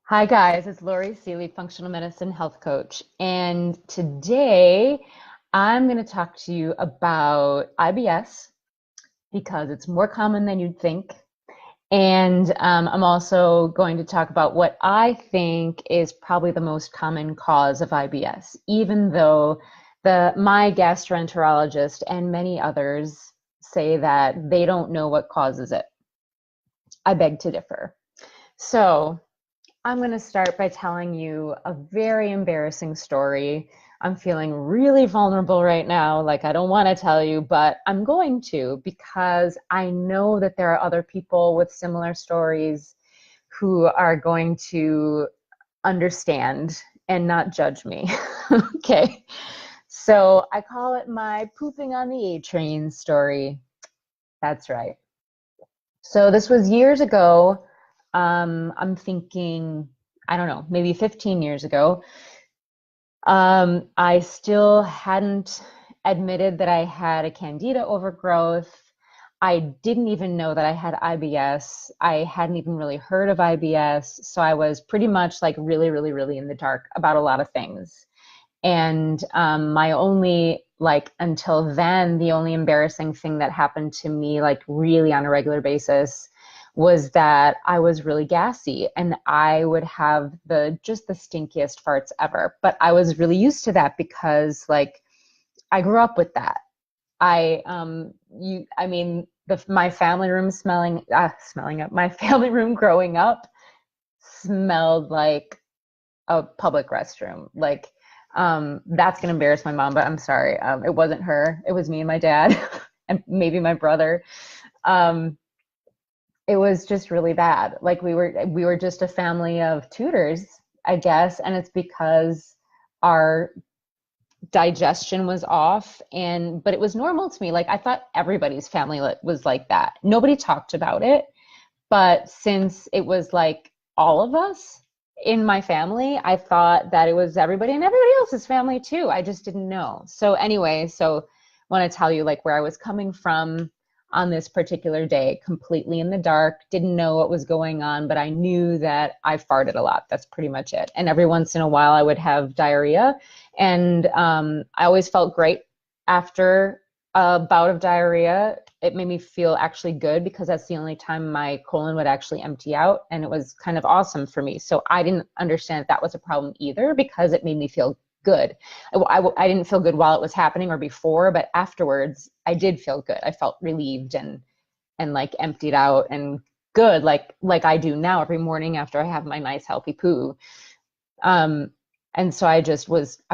Hi guys, it's Lori Seeley, functional medicine health coach. And today I'm going to talk to you about IBS because it's more common than you'd think. And I'm also going to talk about what I think is probably the most common cause of IBS, even though my gastroenterologist and many others say that they don't know what causes it. I beg to differ. So, I'm going to start by telling you a very embarrassing story. I'm feeling really vulnerable right now. Like, I don't want to tell you, but I'm going to because I know that there are other people with similar stories who are going to understand and not judge me. Okay. So I call it my pooping on the A train story. That's right. So this was years ago. I'm thinking, I don't know, maybe 15 years ago. I still hadn't admitted that I had a candida overgrowth. I didn't even know that I had IBS. I hadn't even really heard of IBS. So I was pretty much like really, really, really in the dark about a lot of things. And my only, like, until then, the only embarrassing thing that happened to me, like, really on a regular basis, was that I was really gassy and I would have just the stinkiest farts ever. But I was really used to that because, like, I grew up with that. I mean, my family room smelling up, my family room growing up smelled like a public restroom. Like, that's gonna embarrass my mom, but I'm sorry. It wasn't her. It was me and my dad, and maybe my brother. Um, it was just really bad. Like we were just a family of tutors, I guess, and it's because our digestion was off but it was normal to me. Like I thought everybody's family was like that. Nobody talked about it, but since it was like all of us in my family, I thought that it was everybody and everybody else's family too. I just didn't know. So anyway, so I want to tell you like where I was coming from on this particular day, completely in the dark, didn't know what was going on, but I knew that I farted a lot. That's pretty much it. And every once in a while I would have diarrhea. And I always felt great after a bout of diarrhea. It made me feel actually good because that's the only time my colon would actually empty out. And it was kind of awesome for me. So I didn't understand that was a problem either because it made me feel good. I didn't feel good while it was happening or before, but afterwards I did feel good. I felt relieved and like emptied out and good, like I do now every morning after I have my nice healthy poo. Um, and so I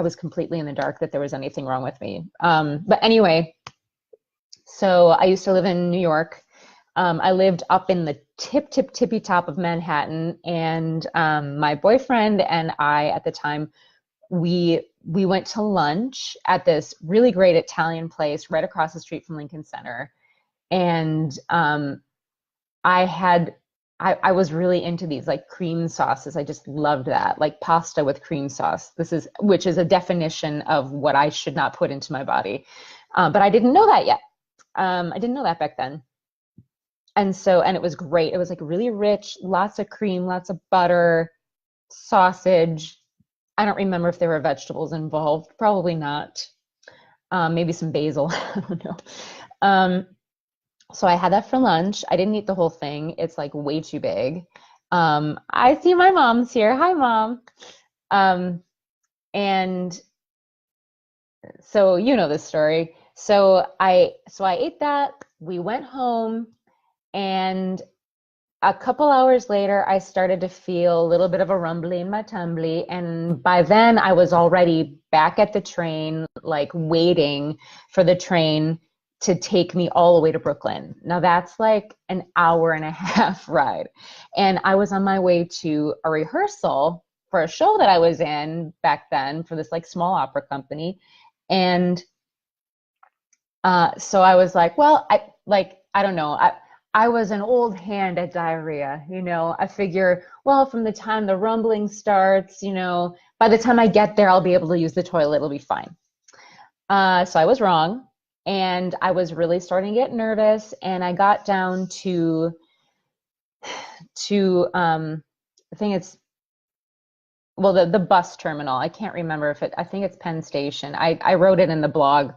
was completely in the dark that there was anything wrong with me. But anyway, so I used to live in New York. I lived up in the tippy top of Manhattan, and my boyfriend and I at the time we went to lunch at this really great Italian place right across the street from Lincoln Center, and I had I was really into these like cream sauces. I just loved that, like pasta with cream sauce. Which is a definition of what I should not put into my body, but I didn't know that yet. I didn't know that back then. And it was great. It was like really rich, lots of cream, lots of butter, sausage. I don't remember if there were vegetables involved. Probably not. Maybe some basil. I don't know. Um, so I had that for lunch. I didn't eat the whole thing. It's like way too big. I see my mom's here. Hi, mom. Um, and so you know this story. So I ate that. We went home, and a couple hours later, I started to feel a little bit of a rumbly in my tumbly. And by then, I was already back at the train, like waiting for the train to take me all the way to Brooklyn. Now, that's like an hour and a half ride. And I was on my way to a rehearsal for a show that I was in back then for this like small opera company. And so I was like, well, I don't know. I was an old hand at diarrhea, you know. I figure, well, from the time the rumbling starts, you know, by the time I get there, I'll be able to use the toilet. It'll be fine. So I was wrong, and I was really starting to get nervous. And I got down to I think it's well, the bus terminal. I can't remember if it, I think it's Penn Station. I wrote it in the blog.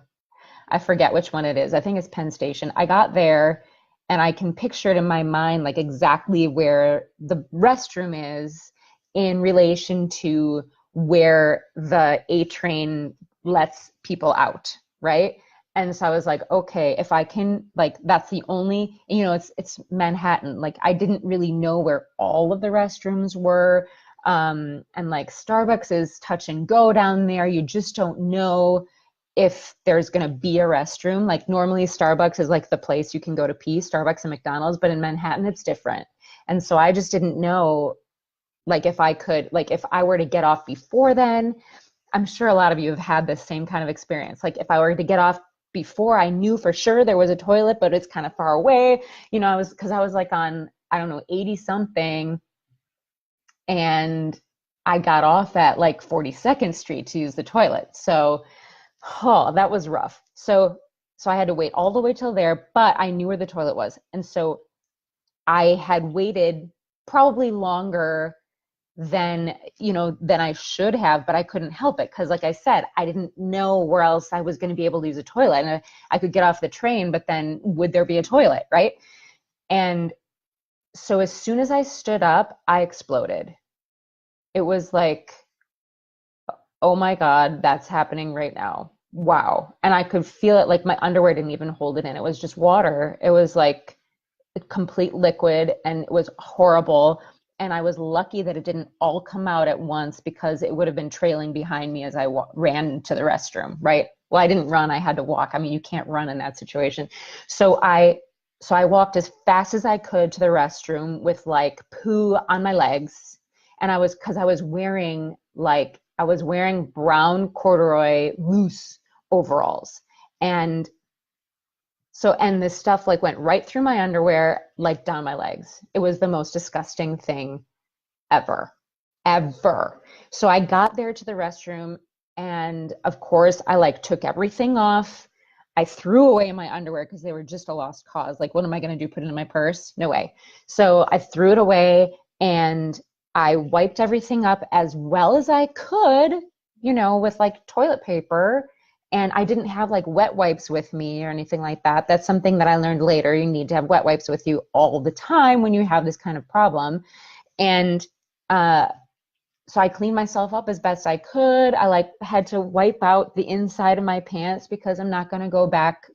I forget which one it is. I think it's Penn Station. I got there and I can picture it in my mind, like exactly where the restroom is in relation to where the A train lets people out, right? And so I was like, okay, if I can, like, that's the only, it's Manhattan. Like, I didn't really know where all of the restrooms were. And like Starbucks is touch and go down there. You just don't know if there's going to be a restroom. Like normally Starbucks is like the place you can go to pee, Starbucks and McDonald's, but in Manhattan it's different. And so I just didn't know, like, if I could, like, if I were to get off before then. I'm sure a lot of you have had this same kind of experience. Like if I were to get off before, I knew for sure there was a toilet, but it's kind of far away. Because I was like on, I don't know, 80 something, and I got off at like 42nd Street to use the toilet. So, oh, that was rough. So I had to wait all the way till there, but I knew where the toilet was. And so I had waited probably longer than I should have, but I couldn't help it because, like I said, I didn't know where else I was going to be able to use a toilet. And I could get off the train, but then would there be a toilet, right? And so as soon as I stood up, I exploded. It was like, oh my God, that's happening right now. Wow. And I could feel it, like my underwear didn't even hold it in. It was just water. It was like a complete liquid and it was horrible. And I was lucky that it didn't all come out at once because it would have been trailing behind me as I ran to the restroom, right? Well, I didn't run, I had to walk. I mean, you can't run in that situation. So I walked as fast as I could to the restroom with like poo on my legs. And because I was wearing brown corduroy loose overalls. And and this stuff like went right through my underwear, like down my legs. It was the most disgusting thing ever, ever. So I got there to the restroom, and of course I like took everything off. I threw away my underwear because they were just a lost cause. Like, what am I going to do? Put it in my purse? No way. So I threw it away and I wiped everything up as well as I could, with like toilet paper. And I didn't have like wet wipes with me or anything like that. That's something that I learned later. You need to have wet wipes with you all the time when you have this kind of problem. And so I cleaned myself up as best I could. I like had to wipe out the inside of my pants because I'm not going to go back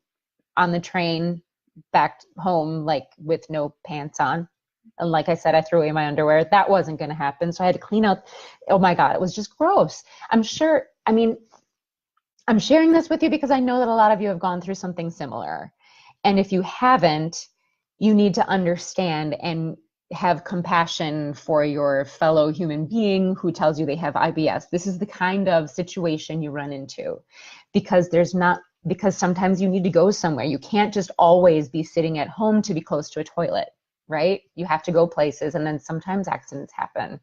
on the train back home like with no pants on. And like I said, I threw away my underwear. That wasn't going to happen. So I had to clean out. Oh my God, it was just gross. I'm sure, I mean, I'm sharing this with you because I know that a lot of you have gone through something similar. And if you haven't, you need to understand and have compassion for your fellow human being who tells you they have IBS. This is the kind of situation you run into because sometimes you need to go somewhere. You can't just always be sitting at home to be close to a toilet, right? You have to go places, and then sometimes accidents happen.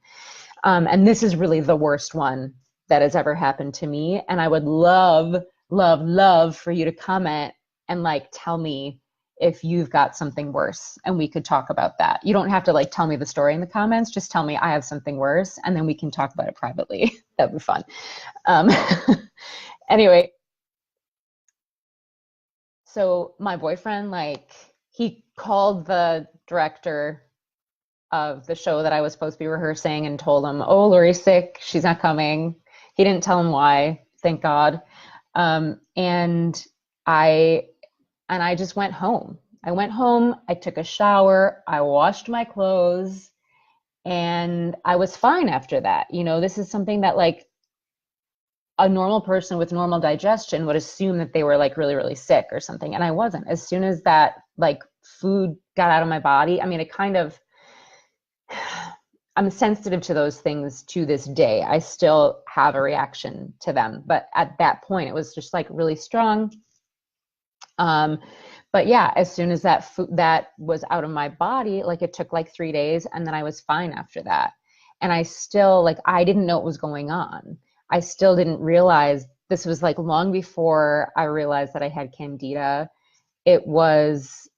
And this is really the worst one that has ever happened to me. And I would love, love, love for you to comment and like tell me if you've got something worse, and we could talk about that. You don't have to like tell me the story in the comments. Just tell me I have something worse, and then we can talk about it privately. That'd be fun. Um, anyway, so my boyfriend, like, he called the director of the show that I was supposed to be rehearsing and told him, "Oh, Lori's sick. She's not coming." He didn't tell him why, thank God. And I just went home. I went home, I took a shower, I washed my clothes, and I was fine after that. This is something that like a normal person with normal digestion would assume that they were like really, really sick or something. And I wasn't. As soon as that like food got out of my body, I mean, it kind of, I'm sensitive to those things to this day. I still have a reaction to them. But at that point, it was just like really strong. But yeah, as soon as that food that was out of my body, like it took like 3 days, and then I was fine after that. And I still like, I didn't know what was going on. I still didn't realize this was like long before I realized that I had candida. It was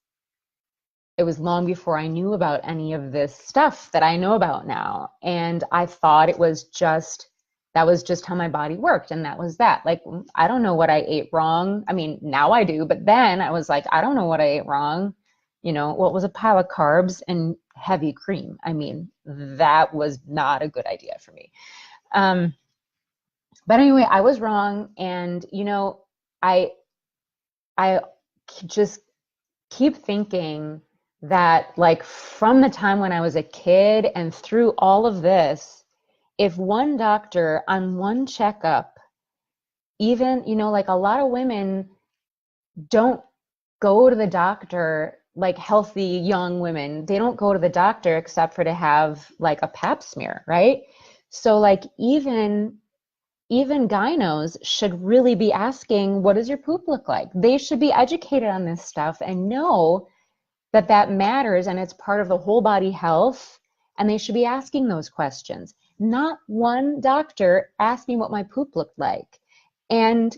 it was long before I knew about any of this stuff that I know about now. And I thought it was just, that was just how my body worked. And that was that. Like, I don't know what I ate wrong. I mean, now I do, but then I was like, I don't know what I ate wrong. You know, what was a pile of carbs and heavy cream? I mean, that was not a good idea for me. Um, but anyway, I was wrong. And, you know, I, I just keep thinking that like from the time when I was a kid and through all of this, if one doctor on one checkup, even, you know, like a lot of women don't go to the doctor, like healthy young women, they don't go to the doctor except for to have like a pap smear, right? So like even gynos should really be asking, what does your poop look like? They should be educated on this stuff and know that that matters and it's part of the whole body health, and they should be asking those questions. Not one doctor asked me what my poop looked like. And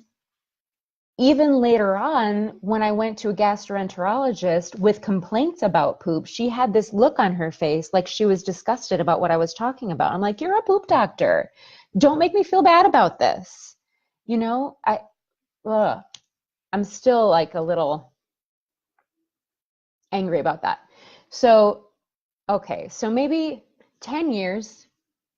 even later on, when I went to a gastroenterologist with complaints about poop, she had this look on her face like she was disgusted about what I was talking about. I'm like, you're a poop doctor. Don't make me feel bad about this. You know, I'm still like a little angry about that. So, okay, so maybe 10 years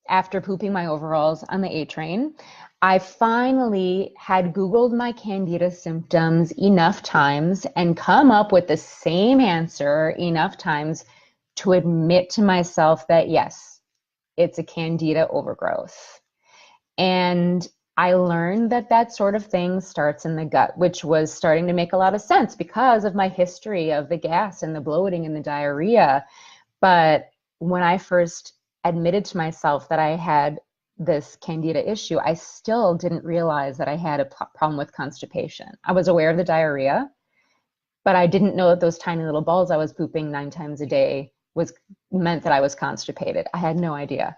after pooping my overalls on the A train, I finally had Googled my Candida symptoms enough times and come up with the same answer enough times to admit to myself that yes, it's a Candida overgrowth. And I learned that that sort of thing starts in the gut, which was starting to make a lot of sense because of my history of the gas and the bloating and the diarrhea. But when I first admitted to myself that I had this Candida issue, I still didn't realize that I had a problem with constipation. I was aware of the diarrhea, but I didn't know that those tiny little balls I was pooping 9 times a day was meant that I was constipated. I had no idea.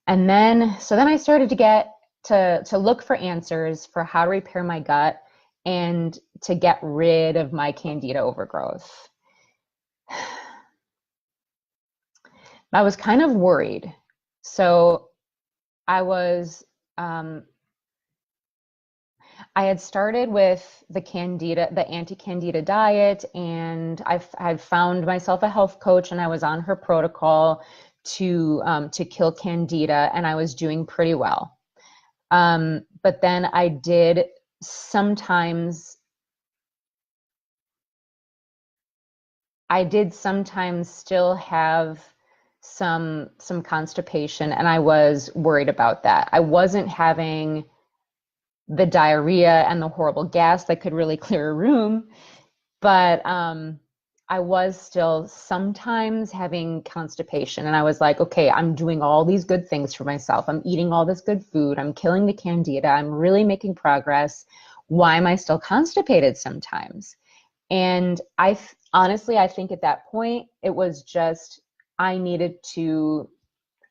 And then, so then I started to get to look for answers for how to repair my gut and to get rid of my Candida overgrowth. I was kind of worried. So I was, I had started with the anti-Candida diet, and I've found myself a health coach, and I was on her protocol to kill Candida, and I was doing pretty well. But then sometimes I did sometimes still have some constipation, and I was worried about that. I wasn't having the diarrhea and the horrible gas that could really clear a room, but I was still sometimes having constipation, and I was like, okay, I'm doing all these good things for myself. I'm eating all this good food. I'm killing the Candida. I'm really making progress. Why am I still constipated sometimes? And honestly, I think at that point, it was just I needed to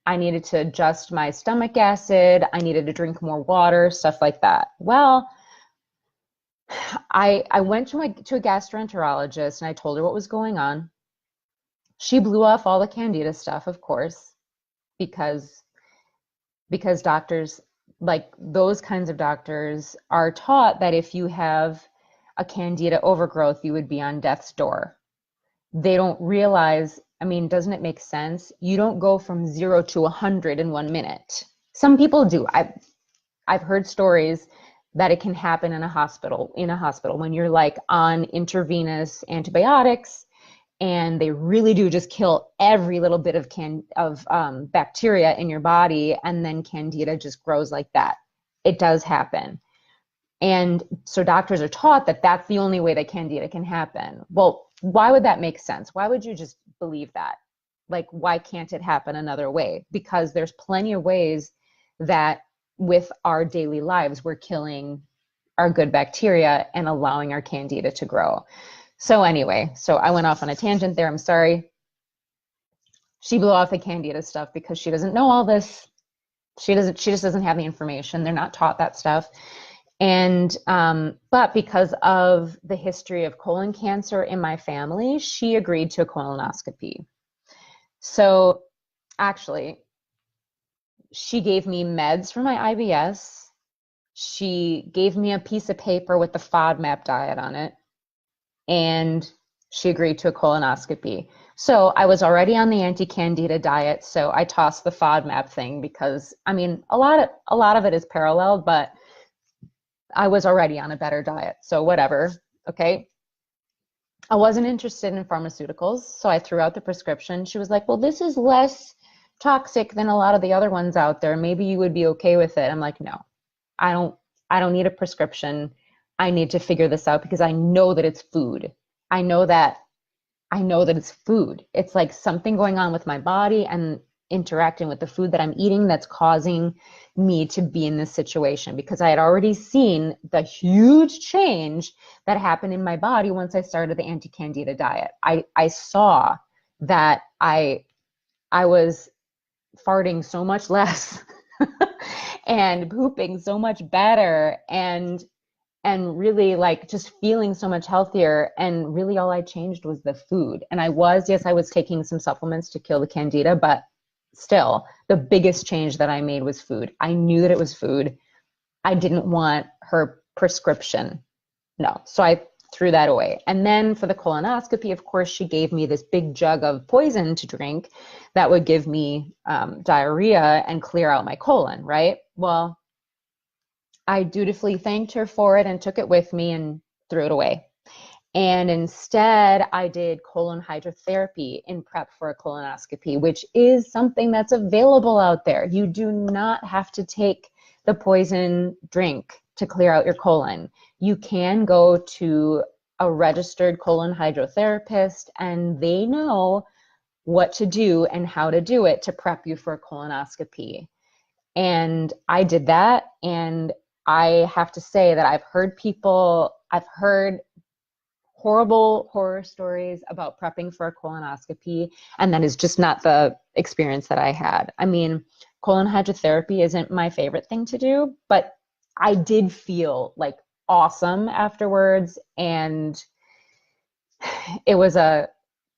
adjust my stomach acid. I needed to drink more water, stuff like that. Well, I went to a gastroenterologist and I told her what was going on. She blew off all the Candida stuff, of course, because doctors, like those kinds of doctors, are taught that if you have a Candida overgrowth, you would be on death's door. They don't realize, I mean, doesn't it make sense? You don't go from 0 to 100 in 1 minute. Some people do. I've heard stories that it can happen in a hospital when you're like on intravenous antibiotics, and they really do just kill every little bit of bacteria in your body, and then Candida just grows like that. It does happen. And so doctors are taught that that's the only way that Candida can happen. Well, why would that make sense? Why would you just believe that? Like, why can't it happen another way? Because there's plenty of ways that with our daily lives, we're killing our good bacteria and allowing our Candida to grow. So anyway, so I went off on a tangent there. I'm sorry. She blew off the Candida stuff because she doesn't know all this. She just doesn't have the information. They're not taught that stuff. And, but because of the history of colon cancer in my family, she agreed to a colonoscopy. So actually, she gave me meds for my IBS. She gave me a piece of paper with the FODMAP diet on it, and she agreed to a colonoscopy. So I was already on the anti-candida diet, so I tossed the FODMAP thing because I mean a lot of it is parallel, but I was already on a better diet, so whatever. Okay. I wasn't interested in pharmaceuticals, so I threw out the prescription. She was like, "Well, this is less toxic than a lot of the other ones out there. Maybe you would be okay with it." I'm like, "No. I don't I don't need a prescription. I need to figure this out because I know that it's food. I know that I know that it's food. It's like something going on with my body and interacting with the food that I'm eating that's causing me to be in this situation because I had already seen the huge change that happened in my body once I started the anti-candida diet. I saw that I was farting so much less and pooping so much better and really like just feeling so much healthier. And really all I changed was the food. And yes, I was taking some supplements to kill the candida, but still the biggest change that I made was food. I knew that it was food. I didn't want her prescription. No. So I threw that away. And then for the colonoscopy, of course, she gave me this big jug of poison to drink that would give me diarrhea and clear out my colon, right? Well, I dutifully thanked her for it and took it with me and threw it away. And instead, I did colon hydrotherapy in prep for a colonoscopy, which is something that's available out there. You do not have to take the poison drink to clear out your colon. You can go to a registered colon hydrotherapist, and they know what to do and how to do it to prep you for a colonoscopy. And I did that, and I have to say that I've heard horrible horror stories about prepping for a colonoscopy, and that is just not the experience that I had. I mean, colon hydrotherapy isn't my favorite thing to do, but I did feel like awesome afterwards, and it was a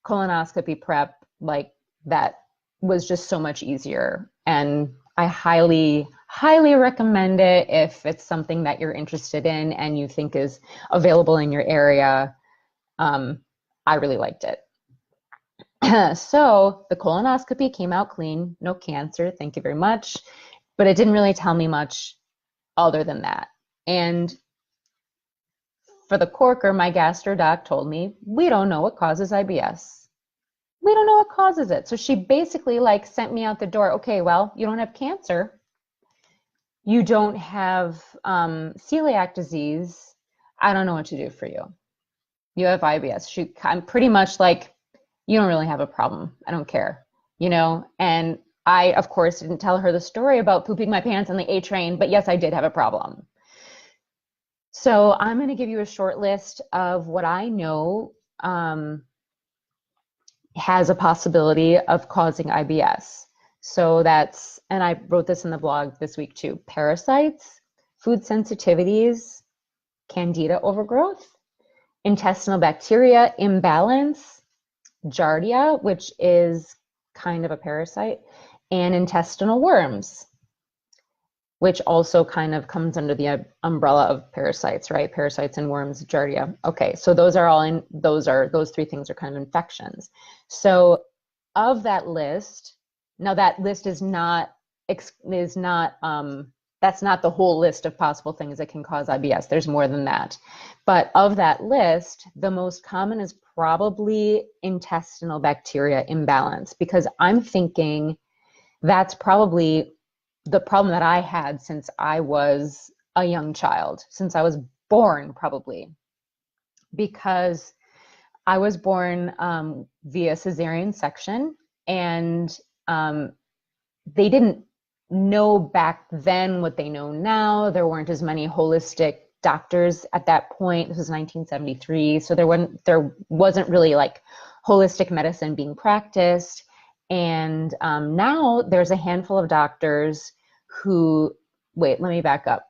colonoscopy prep like that was just so much easier. And I highly recommend it if it's something that you're interested in and you think is available in your area. I really liked it. So the colonoscopy came out clean, no cancer, thank you very much. But it didn't really tell me much other than that. And for the corker, my gastro doc told me, we don't know what causes IBS. We don't know what causes it. So she basically like sent me out the door. Okay, well, you don't have cancer. You don't have celiac disease. I don't know what to do for you. You have IBS. I'm pretty much like, you don't really have a problem. I don't care, you know? And I, of course, didn't tell her the story about pooping my pants on the A train, but yes, I did have a problem. So I'm going to give you a short list of what I know has a possibility of causing IBS. So and I wrote this in the blog this week too, parasites, food sensitivities, candida overgrowth, intestinal bacteria imbalance, giardia, which is kind of a parasite, and intestinal worms, which also kind of comes under the umbrella of parasites, right? Parasites and worms, giardia. Okay, so those three things are kind of infections. So of that list, now that list is not that's not the whole list of possible things that can cause IBS. There's more than that. But of that list, the most common is probably intestinal bacteria imbalance, because I'm thinking that's probably the problem that I had since I was a young child, since I was born, probably, because I was born via cesarean section, and they didn't know back then what they know now. There weren't as many holistic doctors at that point. This was 1973, so there wasn't really like holistic medicine being practiced. And now there's a handful of doctors who, wait, let me back up.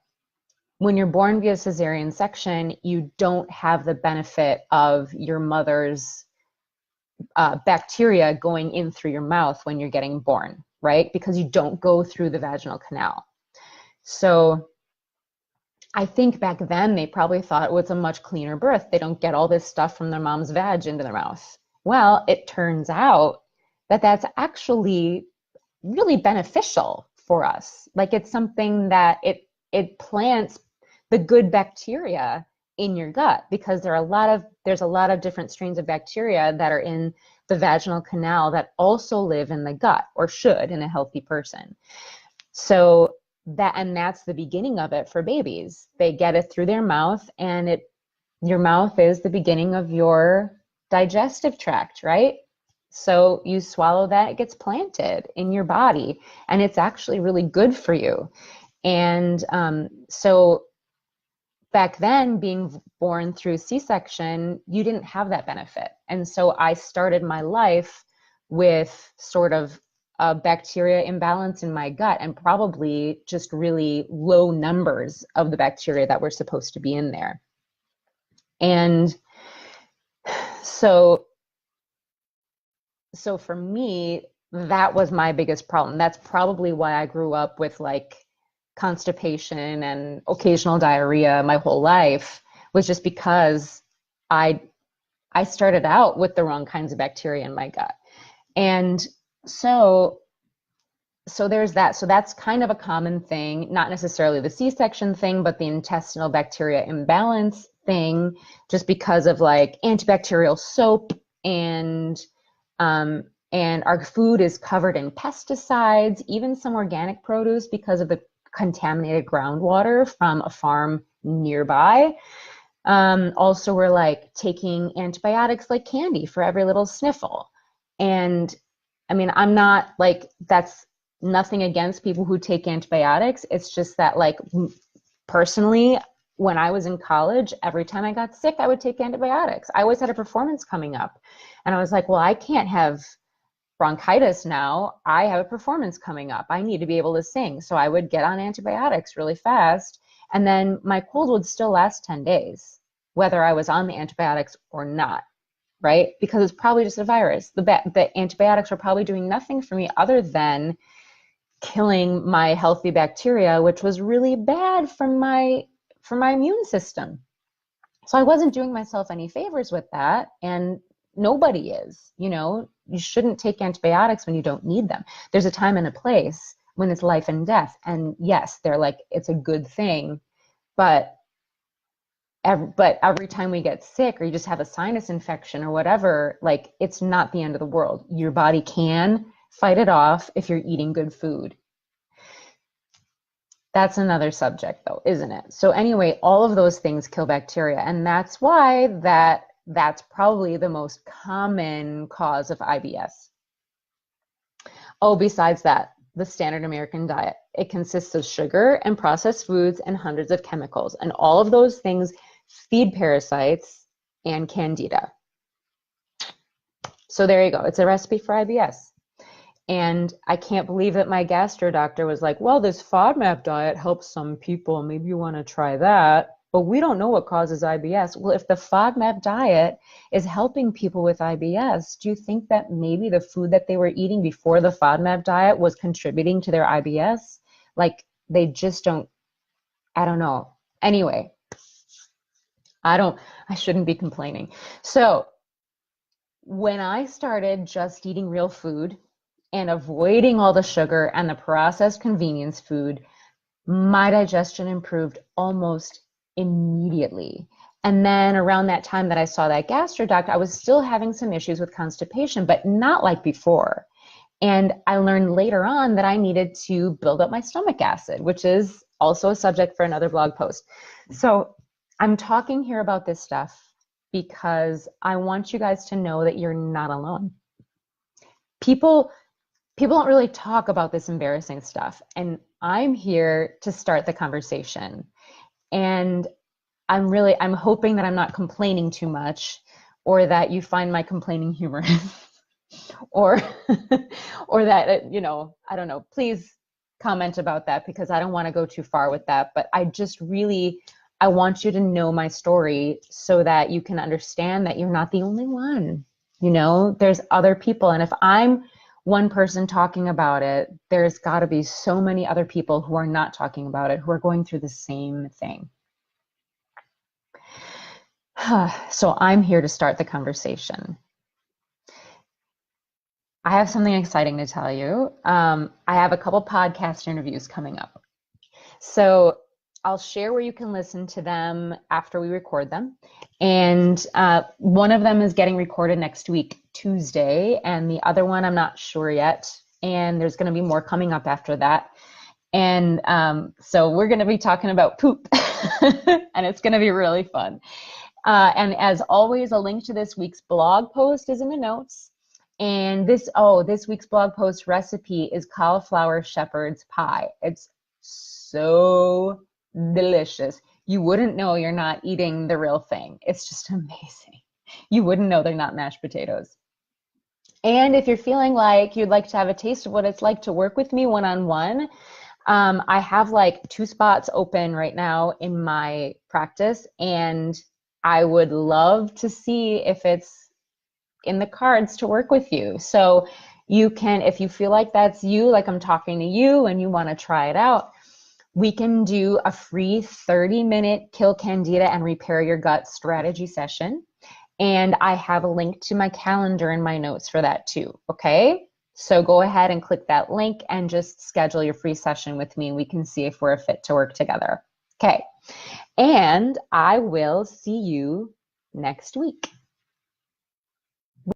when you're born via cesarean section, you don't have the benefit of your mother's bacteria going in through your mouth when you're getting born, right? Because you don't go through the vaginal canal. So I think back then they probably thought it was a much cleaner birth. They don't get all this stuff from their mom's vag into their mouth. Well, it turns out that that's actually really beneficial for us. Like it's something that it plants the good bacteria in your gut, because there's a lot of different strains of bacteria that are in the vaginal canal that also live in the gut, or should in a healthy person. So that's the beginning of it for babies. They get it through their mouth, and your mouth is the beginning of your digestive tract, right? So you swallow that, it gets planted in your body, and it's actually really good for you. And so back then, being born through C-section, you didn't have that benefit. And so I started my life with sort of a bacteria imbalance in my gut, and probably just really low numbers of the bacteria that were supposed to be in there. And so for me, that was my biggest problem. That's probably why I grew up with like constipation and occasional diarrhea my whole life, was just because I started out with the wrong kinds of bacteria in my gut. And so there's that. So that's kind of a common thing, not necessarily the C-section thing, but the intestinal bacteria imbalance thing, just because of like antibacterial soap, and our food is covered in pesticides, even some organic produce, because of the contaminated groundwater from a farm nearby. Also, we're like taking antibiotics like candy for every little sniffle. And I mean, I'm not like, that's nothing against people who take antibiotics. It's just that, like, personally, when I was in college, every time I got sick, I would take antibiotics. I always had a performance coming up. And I was like, well, I can't have bronchitis now. I have a performance coming up. I need to be able to sing. So I would get on antibiotics really fast. And then my cold would still last 10 days, whether I was on the antibiotics or not, right? Because it's probably just a virus. The antibiotics are probably doing nothing for me other than killing my healthy bacteria, which was really bad for my immune system. So I wasn't doing myself any favors with that, and nobody is. You shouldn't take antibiotics when you don't need them. There's a time and a place when it's life and death, and yes, they're like, it's a good thing, but every time we get sick, or you just have a sinus infection or whatever, like, it's not the end of the world. Your body can fight it off if you're eating good food. That's another subject though, isn't it? So anyway, all of those things kill bacteria, and that's why that's probably the most common cause of IBS. Oh, besides that, the standard American diet. It consists of sugar and processed foods and hundreds of chemicals, and all of those things feed parasites and candida. So there you go. It's a recipe for IBS. And I can't believe that my gastro doctor was like, well, this FODMAP diet helps some people. Maybe you want to try that. But we don't know what causes IBS. Well, if the FODMAP diet is helping people with IBS, do you think that maybe the food that they were eating before the FODMAP diet was contributing to their IBS? Like, they just don't, I don't know. Anyway, I shouldn't be complaining. So when I started just eating real food and avoiding all the sugar and the processed convenience food, my digestion improved almost immediately. And then around that time that I saw that gastro doc, I was still having some issues with constipation, but not like before. And I learned later on that I needed to build up my stomach acid, which is also a subject for another blog post. So I'm talking here about this stuff because I want you guys to know that you're not alone. People don't really talk about this embarrassing stuff, and I'm here to start the conversation. And I'm hoping that I'm not complaining too much, or that you find my complaining humorous, or that, I don't know, please comment about that because I don't want to go too far with that. But I want you to know my story so that you can understand that you're not the only one. There's other people. And if I'm one person talking about it, there's got to be so many other people who are not talking about it, who are going through the same thing. So I'm here to start the conversation. I have something exciting to tell you. I have a couple podcast interviews coming up. So I'll share where you can listen to them after we record them. And one of them is getting recorded next week, Tuesday, and the other one I'm not sure yet. And there's going to be more coming up after that. And so we're going to be talking about poop, and it's going to be really fun. And as always, a link to this week's blog post is in the notes. And this week's blog post recipe is cauliflower shepherd's pie. It's so delicious. You wouldn't know you're not eating the real thing. It's just amazing. You wouldn't know they're not mashed potatoes. And if you're feeling like you'd like to have a taste of what it's like to work with me one-on-one, I have like 2 spots open right now in my practice, and I would love to see if it's in the cards to work with you. So you can, if you feel like that's you, like I'm talking to you and you want to try it out, we can do a free 30-minute kill candida and repair your gut strategy session. And I have a link to my calendar in my notes for that too. Okay. So go ahead and click that link and just schedule your free session with me. We can see if we're a fit to work together. Okay. And I will see you next week.